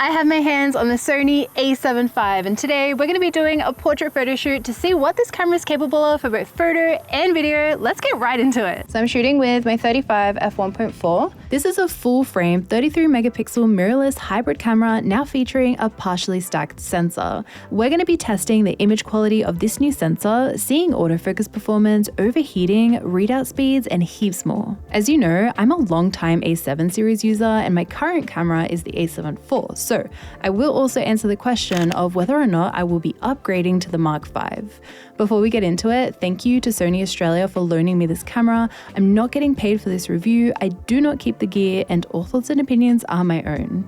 I have my hands on the Sony a7 IV, and today we're going to be doing a portrait photo shoot to see what this camera is capable of for both photo and video. Let's get right into it. So I'm shooting with my 35 f1.4. This is a full frame 33 megapixel mirrorless hybrid camera now featuring a partially stacked sensor. We're going to be testing the image quality of this new sensor, seeing autofocus performance, overheating, readout speeds, and heaps more. As you know, I'm a long-time A7 series user and my current camera is the a7 IV. So I will also answer the question of whether or not I will be upgrading to the Mark V. Before we get into it, thank you to Sony Australia for loaning me this camera. I'm not getting paid for this review. I do not keep the gear and all thoughts and opinions are my own.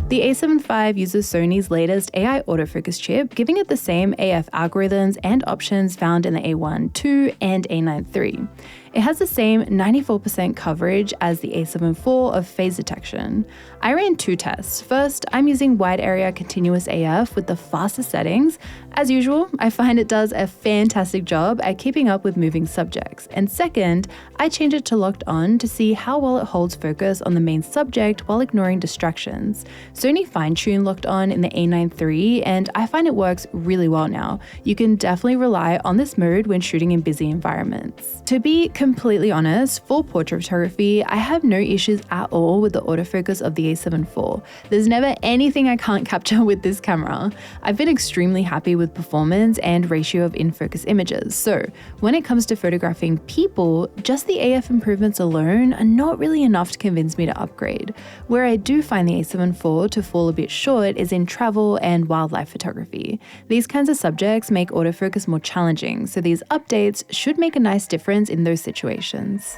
The a7 IV uses Sony's latest AI autofocus chip, giving it the same AF algorithms and options found in the A1 II and A9 III. It has the same 94% coverage as the a7 IV of phase detection. I ran two tests. First, I'm using wide area continuous AF with the fastest settings. As usual, I find it does a fantastic job at keeping up with moving subjects. And second, I change it to locked on to see how well it holds focus on the main subject while ignoring distractions. Sony fine-tuned locked on in the A9 III, and I find it works really well now. You can definitely rely on this mode when shooting in busy environments. To be completely honest, for portrait photography, I have no issues at all with the autofocus of the a7 IV. There's never anything I can't capture with this camera. I've been extremely happy with performance and ratio of in-focus images. So when it comes to photographing people, just the AF improvements alone are not really enough to convince me to upgrade. Where I do find the a7 IV to fall a bit short is in travel and wildlife photography. These kinds of subjects make autofocus more challenging, so these updates should make a nice difference in those situations.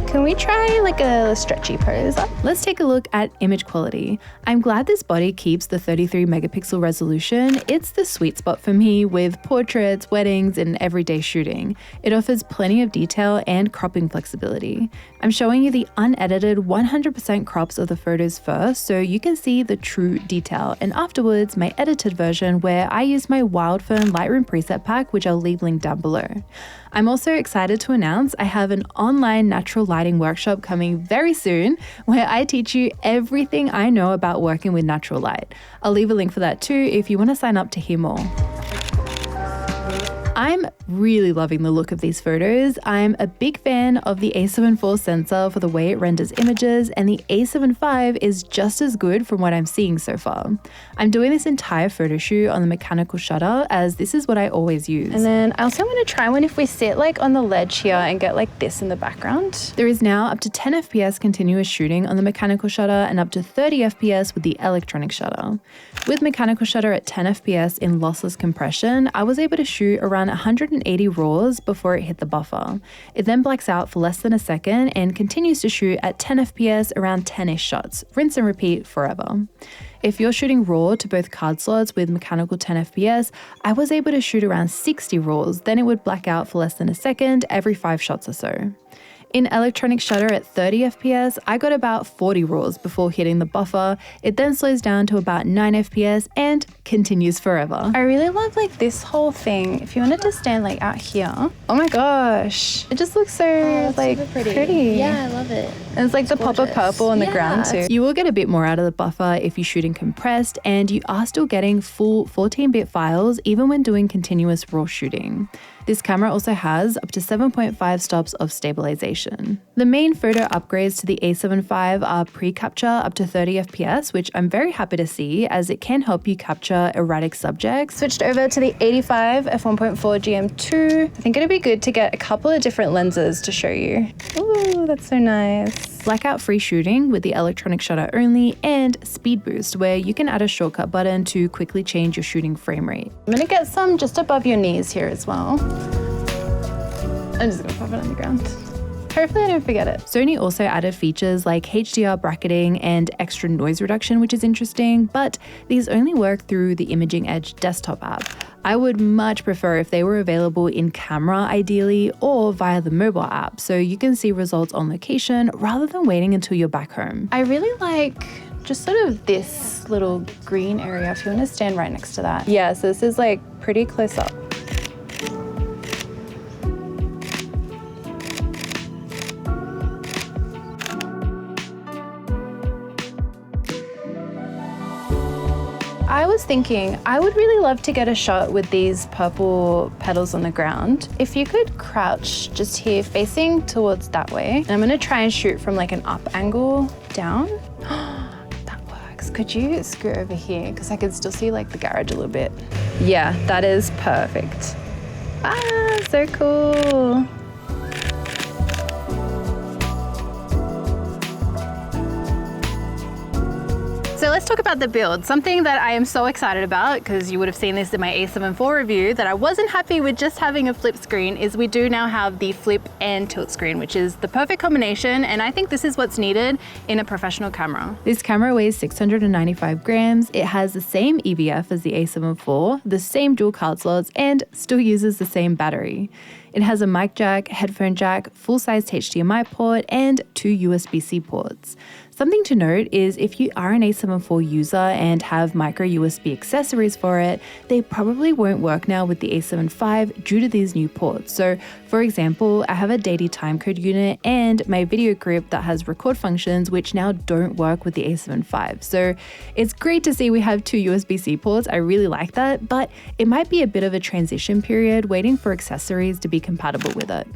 Can we try like a stretchy pose? Let's take a look at image quality. I'm glad this body keeps the 33 megapixel resolution. It's the sweet spot for me with portraits, weddings, and everyday shooting. It offers plenty of detail and cropping flexibility. I'm showing you the unedited 100% crops of the photos first so you can see the true detail, and afterwards my edited version where I use my Wildfern Lightroom preset pack, which I'll leave linked down below. I'm also excited to announce I have an online natural lighting workshop coming very soon where I teach you everything I know about working with natural light. I'll leave a link for that too if you want to sign up to hear more. I'm really loving the look of these photos. I'm a big fan of the a7 IV sensor for the way it renders images, and the a7 V is just as good from what I'm seeing so far. I'm doing this entire photo shoot on the mechanical shutter as this is what I always use. And then I also want to try one if we sit like on the ledge here and get like this in the background. There is now up to 10 FPS continuous shooting on the mechanical shutter and up to 30 FPS with the electronic shutter. With mechanical shutter at 10 FPS in lossless compression, I was able to shoot around 180 RAWs before it hit the buffer. It then blacks out for less than a second and continues to shoot at 10 FPS around 10-ish shots. Rinse and repeat forever. If you're shooting RAW to both card slots with mechanical 10 FPS, I was able to shoot around 60 RAWs, then it would black out for less than a second every 5 shots or so. In electronic shutter at 30 FPS, I got about 40 RAWs before hitting the buffer. It then slows down to about 9 FPS and continues forever. I really love like this whole thing. If you wanted to stand like out here, oh my gosh, it just looks so like pretty. Yeah, I love it. And it's like the pop of purple on the ground too. You will get a bit more out of the buffer if you're shooting compressed, and you are still getting full 14-bit files even when doing continuous RAW shooting. This camera also has up to 7.5 stops of stabilization. The main photo upgrades to the a7 V are pre-capture up to 30 FPS, which I'm very happy to see as it can help you capture erratic subjects. Switched over to the 85 f1.4 GM2. I think it'd be good to get a couple of different lenses to show you. Ooh, that's so nice. Blackout free shooting with the electronic shutter only, and speed boost where you can add a shortcut button to quickly change your shooting frame rate. I'm gonna get some just above your knees here as well. I'm just gonna pop it on the ground. Hopefully I don't forget it. Sony also added features like HDR bracketing and extra noise reduction, which is interesting, but these only work through the Imaging Edge desktop app. I would much prefer if they were available in camera ideally or via the mobile app so you can see results on location rather than waiting until you're back home. I really like just sort of this little green area if you want to stand right next to that. Yeah, so this is like pretty close up. I was thinking, I would really love to get a shot with these purple petals on the ground. If you could crouch just here facing towards that way. And I'm gonna try and shoot from like an up angle down. That works. Could you scoot over here? Because I can still see like the garage a little bit. Yeah, that is perfect. Ah, so cool. So let's talk about the build. Something that I am so excited about, because you would have seen this in my A7 IV review, that I wasn't happy with just having a flip screen, is we do now have the flip and tilt screen, which is the perfect combination. And I think this is what's needed in a professional camera. This camera weighs 695 grams. It has the same EVF as the A7 IV, the same dual card slots, and still uses the same battery. It has a mic jack, headphone jack, full-sized HDMI port, and 2 USB-C ports. Something to note is if you are an A7 IV user and have micro USB accessories for it, they probably won't work now with the A7 V due to these new ports. So for example, I have a Daidy timecode unit and my video grip that has record functions which now don't work with the A7 V. So it's great to see we have 2 USB-C ports, I really like that, but it might be a bit of a transition period waiting for accessories to be compatible with it.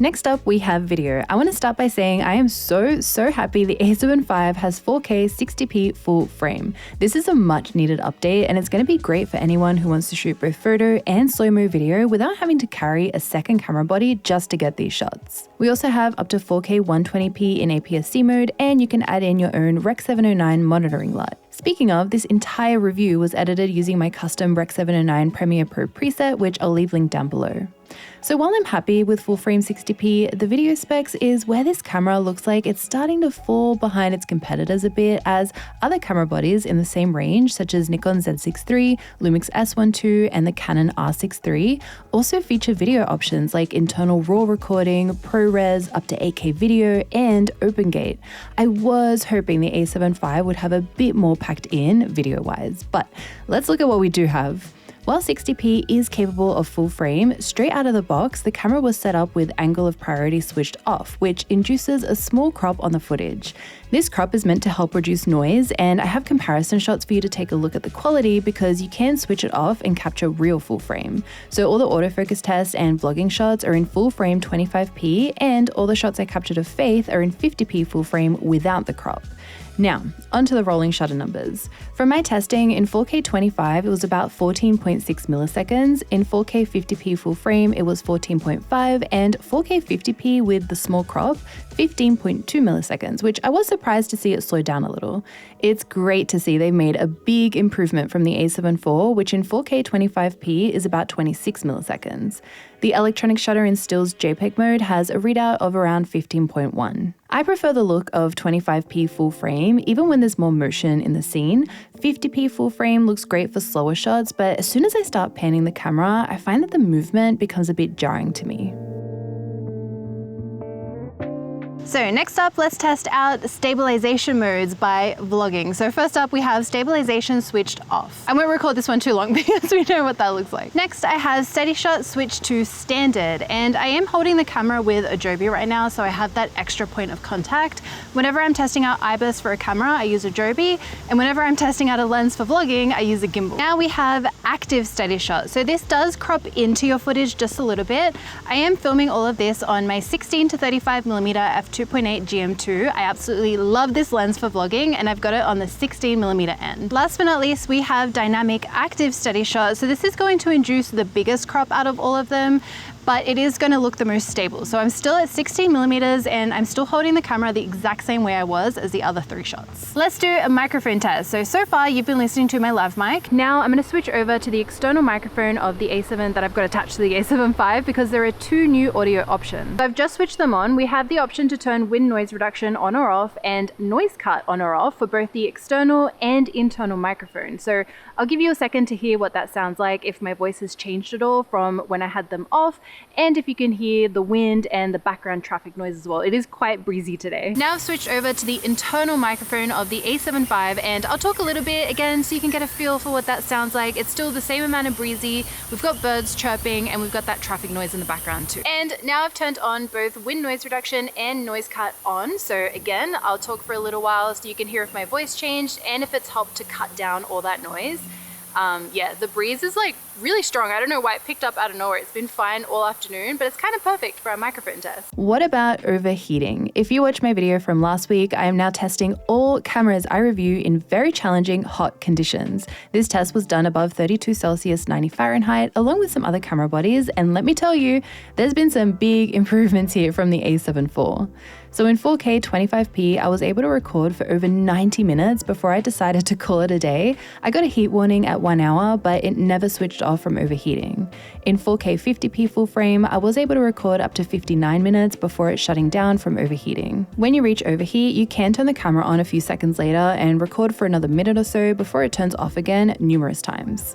Next up, we have video. I want to start by saying I am so happy the A7 V has 4K 60p full frame. This is a much needed update and it's going to be great for anyone who wants to shoot both photo and slow-mo video without having to carry a second camera body just to get these shots. We also have up to 4K 120p in APS-C mode, and you can add in your own Rec 709 monitoring LUT. Speaking of, this entire review was edited using my custom Rec 709 Premiere Pro preset, which I'll leave linked down below. So while I'm happy with full frame 60p, the video specs is where this camera looks like it's starting to fall behind its competitors a bit, as other camera bodies in the same range, such as Nikon Z6 III, Lumix S1 II, and the Canon R6 III, also feature video options like internal RAW recording, ProRes, up to 8K video, and OpenGate. I was hoping the A7 V would have a bit more packed in video-wise, but let's look at what we do have. While 60p is capable of full frame, straight out of the box, the camera was set up with angle of priority switched off, which induces a small crop on the footage. This crop is meant to help reduce noise, and I have comparison shots for you to take a look at the quality because you can switch it off and capture real full frame. So all the autofocus tests and vlogging shots are in full frame 25p, and all the shots I captured of Faith are in 50p full frame without the crop. Now, onto the rolling shutter numbers. From my testing, in 4K 25 it was about 14.6 milliseconds, in 4K 50p full frame it was 14.5, and 4K 50p with the small crop, 15.2 milliseconds, which I was surprised to see it slow down a little. It's great to see they made a big improvement from the A7 IV, which in 4K 25p is about 26 milliseconds. The electronic shutter in Still's JPEG mode has a readout of around 15.1. I prefer the look of 25p full frame, even when there's more motion in the scene. 50p full frame looks great for slower shots, but as soon as I start panning the camera, I find that the movement becomes a bit jarring to me. So next up, let's test out the stabilization modes by vlogging. So first up, we have stabilization switched off. I won't record this one too long because we know what that looks like. Next, I have steady shot switched to standard, and I am holding the camera with a Joby right now, so I have that extra point of contact. Whenever I'm testing out IBIS for a camera, I use a Joby, and whenever I'm testing out a lens for vlogging, I use a gimbal. Now we have active steady shot. So this does crop into your footage just a little bit. I am filming all of this on my 16 to 35mm f2.8 GM2. I absolutely love this lens for vlogging, and I've got it on the 16mm end. Last but not least, we have dynamic active steady shot. So this is going to induce the biggest crop out of all of them, but it is going to look the most stable. So I'm still at 16mm and I'm still holding the camera the exact same way I was as the other 3 shots. Let's do a microphone test. So far you've been listening to my lav mic. Now I'm going to switch over to the external microphone of the A7 that I've got attached to the A7 V because there are 2 new audio options. So I've just switched them on. We have the option to turn wind noise reduction on or off and noise cut on or off for both the external and internal microphone. So I'll give you a second to hear what that sounds like, if my voice has changed at all from when I had them off. and if you can hear the wind and the background traffic noise as well. It is quite breezy today. Now I've switched over to the internal microphone of the A7 IV, and I'll talk a little bit again so you can get a feel for what that sounds like. It's still the same amount of breezy. We've got birds chirping and we've got that traffic noise in the background too. And now I've turned on both wind noise reduction and noise cut on. So again, I'll talk for a little while so you can hear if my voice changed and if it's helped to cut down all that noise. Yeah, the breeze is like really strong. I don't know why it picked up out of nowhere. It's been fine all afternoon, but it's kind of perfect for a microphone test. What about overheating? If you watched my video from last week, I am now testing all cameras I review in very challenging hot conditions. This test was done above 32 Celsius, 90 Fahrenheit, along with some other camera bodies, and let me tell you, there's been some big improvements here from the A7 IV. So in 4K 25p, I was able to record for over 90 minutes before I decided to call it a day. I got a heat warning at 1 hour, but it never switched off from overheating. In 4K 50p full frame, I was able to record up to 59 minutes before it shutting down from overheating. When you reach overheat, you can turn the camera on a few seconds later and record for another minute or so before it turns off again numerous times.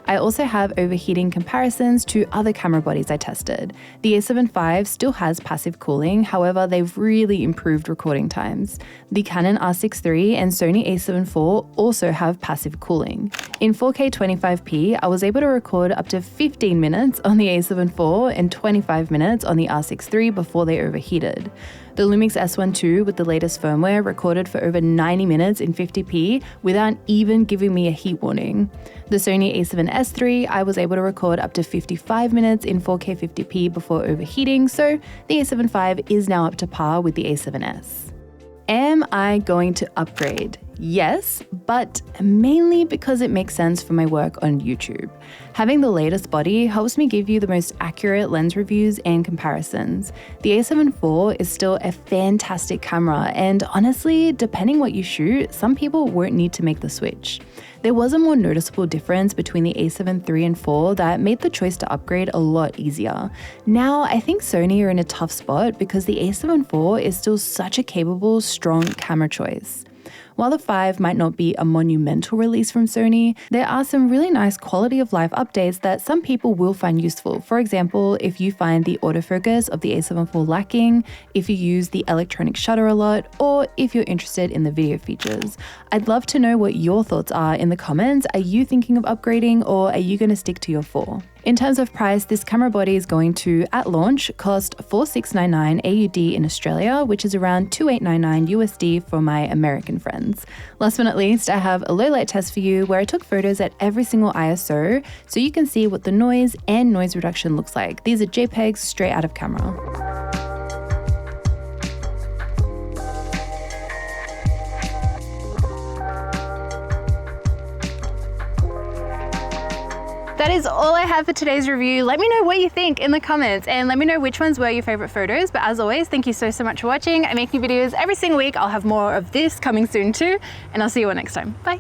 I also have overheating comparisons to other camera bodies I tested. The A7 IV still has passive cooling, however they've really improved recording times. The Canon R6 III and Sony A7 IV also have passive cooling. In 4K 25p, I was able to record up to 15 minutes on the A7 IV and 25 minutes on the R6 III before they overheated. The Lumix S1 II with the latest firmware recorded for over 90 minutes in 50p without even giving me a heat warning. The Sony A7S III, I was able to record up to 55 minutes in 4K 50p before overheating, so the A7 V is now up to par with the A7S. Am I going to upgrade? Yes, but mainly because it makes sense for my work on YouTube. Having the latest body helps me give you the most accurate lens reviews and comparisons. The A7 IV is still a fantastic camera, and honestly, depending what you shoot, some people won't need to make the switch. There was a more noticeable difference between the A7 III and IV that made the choice to upgrade a lot easier. Now, I think Sony are in a tough spot because the A7 IV is still such a capable, strong camera choice. While the 5 might not be a monumental release from Sony, there are some really nice quality of life updates that some people will find useful. For example, if you find the autofocus of the A7 IV lacking, if you use the electronic shutter a lot, or if you're interested in the video features. I'd love to know what your thoughts are in the comments. Are you thinking of upgrading, or are you going to stick to your 4? In terms of price, this camera body is going to, at launch, cost $4,699 AUD in Australia, which is around $2,899 USD for my American friends. Last but not least, I have a low light test for you where I took photos at every single ISO so you can see what the noise and noise reduction looks like. These are JPEGs straight out of camera. That is all I have for today's review. Let me know what you think in the comments and let me know which ones were your favorite photos. But as always, thank you so much for watching. I make new videos every single week. I'll have more of this coming soon too, and I'll see you all next time. Bye.